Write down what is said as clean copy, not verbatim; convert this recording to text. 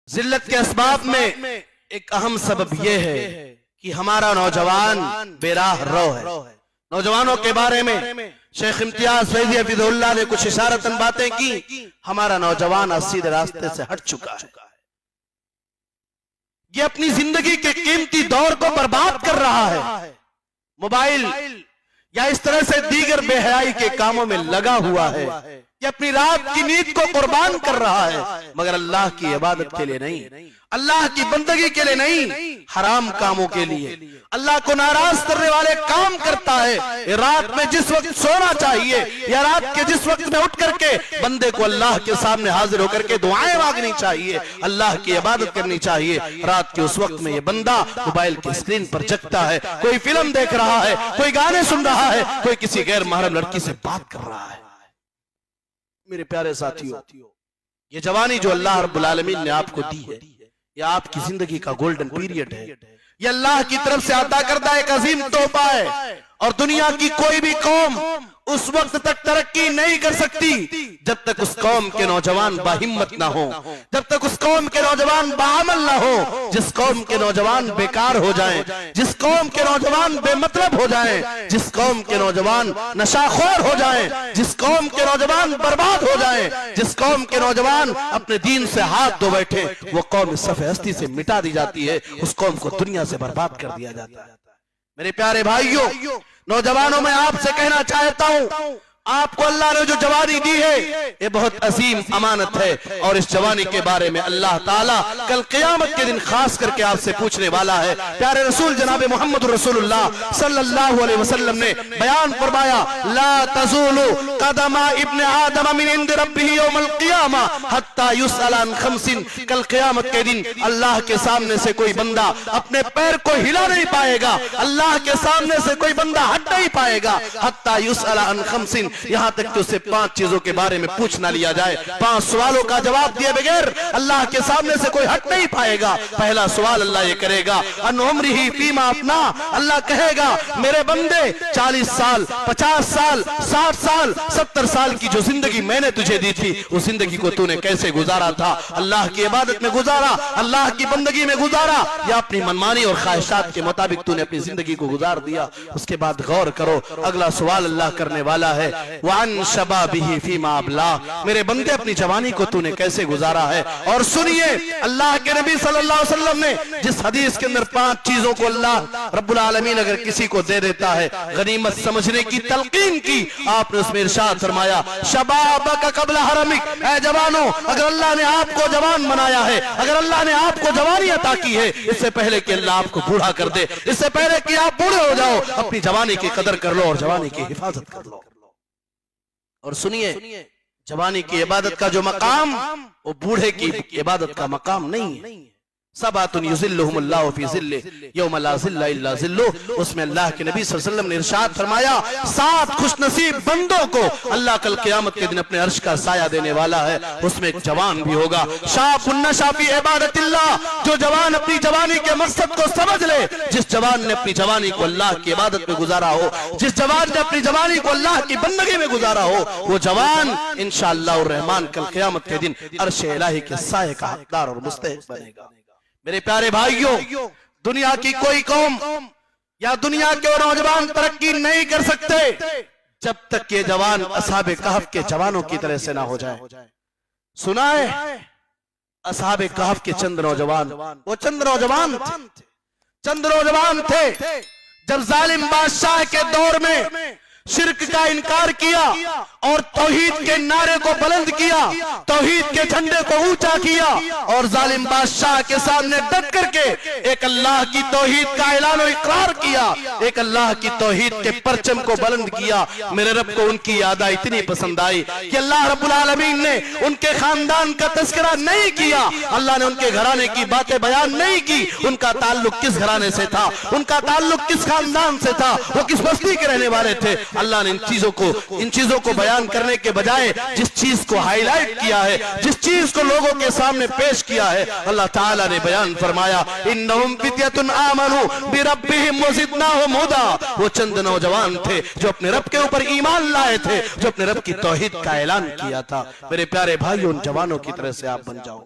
ذلت کے اسباب میں ایک اہم سبب یہ ہے کہ ہمارا نوجوان بے راہ رو ہے۔ نوجوانوں کے بارے میں شیخ امتیاز فیضی حفظہ اللہ نے کچھ اشارتاً باتیں کی۔ ہمارا نوجوان سیدھے راستے سے ہٹ چکا ہے، یہ اپنی زندگی کے قیمتی دور کو برباد کر رہا ہے، موبائل یا اس طرح سے دیگر بے حیائی کے کاموں میں لگا ہوا ہے، یہ اپنی رات کی نیند کو قربان کر رہا ہے، مگر اللہ کی عبادت کے لیے نہیں، اللہ کی بندگی کے لیے نہیں، حرام کاموں کے لیے اللہ کو ناراض کرنے والے کام کرتا ہے۔ رات میں جس وقت سونا چاہیے یا رات کے جس وقت میں اٹھ کر کے بندے کو اللہ کے سامنے حاضر ہو کر کے دعائیں مانگنی چاہیے، اللہ کی عبادت کرنی چاہیے، رات کے اس وقت میں یہ بندہ موبائل کی اسکرین پر جگتا ہے، کوئی فلم دیکھ رہا ہے، کوئی گانے سن رہا ہے، کوئی کسی غیر محرم لڑکی سے بات کر رہا ہے۔ میرے پیارے ساتھیوں، یہ جوانی جو اللہ رب العالمین نے آپ کو دی ہے، یہ آپ کی زندگی کا گولڈن پیریڈ ہے، یہ اللہ کی طرف سے عطا کردہ ایک عظیم تحفہ ہے، اور دنیا کی کوئی بھی قوم اس وقت تک ترقی نہیں کر سکتی جب تک اس قوم کے نوجوان باہمت نہ ہو، جب تک اس قوم کے نوجوان باعمل نہ ہو۔ جس قوم کے نوجوان بیکار ہو جائیں، جس قوم کے نوجوان بے مطلب ہو جائیں، جس قوم کے نوجوان نشاخور ہو جائیں، جس قوم کے نوجوان برباد ہو جائیں، جس قوم کے نوجوان اپنے دین سے ہاتھ دھو بیٹھے، وہ قوم اس صفحہ ہستی سے مٹا دی جاتی ہے، اس قوم کو دنیا سے برباد کر دیا جاتا ہے۔ میرے پیارے بھائیوں، نوجوانوں میں آپ سے کہنا چاہتا ہوں، آپ کو اللہ نے جو جوانی دی ہے یہ بہت عظیم امانت ہے، اور اس جوانی کے بارے میں اللہ تعالیٰ کل قیامت کے دن خاص کر کے آپ سے پوچھنے والا ہے۔ پیارے رسول جناب محمد رسول اللہ صلی اللہ علیہ وسلم نے بیان فرمایا، لا تزول قدم ابن آدم من عند ربہ یوم القیامہ حتی یسأل عن خمس۔ کل قیامت کے دن اللہ کے سامنے سے کوئی بندہ اپنے پیر کو ہلا نہیں پائے گا، اللہ کے سامنے سے کوئی بندہ ہٹ نہیں پائے گا حتی یسأل عن خمس، یہاں تک کہ اسے 5 چیزوں کے بارے میں پوچھ نہ لیا جائے۔ 5 سوالوں کا جواب دیے بغیر اللہ کے سامنے سے کوئی ہٹ نہیں پائے گا۔ پہلا سوال اللہ یہ کرے گا، ان عمرہ فیما افنا، اللہ کہے گا میرے بندے 40 سال 50 سال 60 سال 70 سال کی جو زندگی میں نے تجھے دی تھی، اس زندگی کو تو نے کیسے گزارا تھا؟ اللہ کی عبادت میں گزارا، اللہ کی بندگی میں گزارا، یا اپنی منمانی اور خواہشات کے مطابق تو نے اپنی زندگی کو گزار دیا؟ اس کے بعد غور کرو، اگلا سوال اللہ کرنے والا ہے، وَعَنْ شَبَابِهِ فِيمَا أَبْلَاهُ، میرے بندے اپنی جوانی کو تو نے کیسے گزارا ہے؟ اور سنیے، اللہ کے نبی صلی اللہ علیہ وسلم نے جس حدیث کے اندر 5 چیزوں کو اللہ رب العالمین اگر کسی کو دے دیتا ہے غنیمت سمجھنے کی تلقین کی، آپ نے اس میں ارشاد فرمایا، شَبَابَكَ قَبْلَ حَرَمِكَ، اے جوانوں، اگر اللہ نے آپ کو جوان بنایا ہے، اگر اللہ نے آپ کو جوانی عطا کی ہے، اس سے پہلے کہ اللہ آپ کو بوڑھا کر دے، اس سے پہلے کہ آپ بوڑھے ہو جاؤ، اپنی جوانی کی قدر کر لو اور جوانی کی حفاظت کر لو۔ اور سنیے، جوانی کی عبادت کا جو مقام وہ بوڑھے کی عبادت کا مقام نہیں ہے۔ سبعۃ یظلھم اللہ فی ظلہ یوم لا ظل الا ظلہ، اس میں اللہ کے نبی صلی اللہ علیہ وسلم نے ارشاد فرمایا 7 خوش نصیب بندوں کو اللہ کل قیامت کے دن اپنے عرش کا سایہ دینے والا ہے، اس میں ایک جوان بھی ہوگا، شاب نشا فی عبادت اللہ، جو جوان اپنی جوانی کے مقصد کو سمجھ لے، جس جوان نے اپنی جوانی کو اللہ کی عبادت میں گزارا ہو، جس جوان نے اپنی جوانی کو اللہ کی بندگی میں گزارا ہو، وہ جوان انشاءاللہ الرحمن کل قیامت کے دن عرش الہی کے سایہ کا حقدار اور مستحق بنے گا۔ میرے پیارے بھائیوں، دنیا کی کوئی قوم یا دنیا کے نوجوان ترقی نہیں کر سکتے جب تک یہ جوان اصحاب کہف کے جوانوں کی طرح سے نہ ہو جائے۔ سنا ہے اصحاب کہف کے چند نوجوان، وہ چند نوجوان تھے جب ظالم بادشاہ کے دور میں شرک کا انکار کیا اور توحید کے نعرے کو بلند کیا، توحید کے جھنڈے کو اونچا کیا، اور ظالم بادشاہ کے سامنے ڈٹ کر کے ایک اللہ کی توحید کا اعلان و اقرار کیا، ایک اللہ کی توحید کے پرچم کو بلند کیا۔ میرے رب کو ان کی یاد اتنی پسند آئی کہ اللہ رب العالمین نے ان کے خاندان کا تذکرہ نہیں کیا، اللہ نے ان کے گھرانے کی باتیں بیان نہیں کی، ان کا تعلق کس گھرانے سے تھا، ان کا تعلق کس خاندان سے تھا، وہ کس بستی کے رہنے والے تھے۔ اللہ نے ان چیزوں کو بیان کرنے کے بجائے جس چیز کو ہائی لائٹ کیا ہے، جس چیز کو لوگوں کے سامنے پیش کیا ہے، اللہ تعالیٰ نے بیان فرمایا، انہم فتیۃ آمنوا بربہم وزدناہم ھدی، وہ چند نوجوان تھے جو اپنے رب کے اوپر ایمان لائے تھے، جو اپنے رب کی توحید کا اعلان کیا تھا۔ میرے پیارے بھائیوں، ان جوانوں کی طرح سے آپ بن جاؤ۔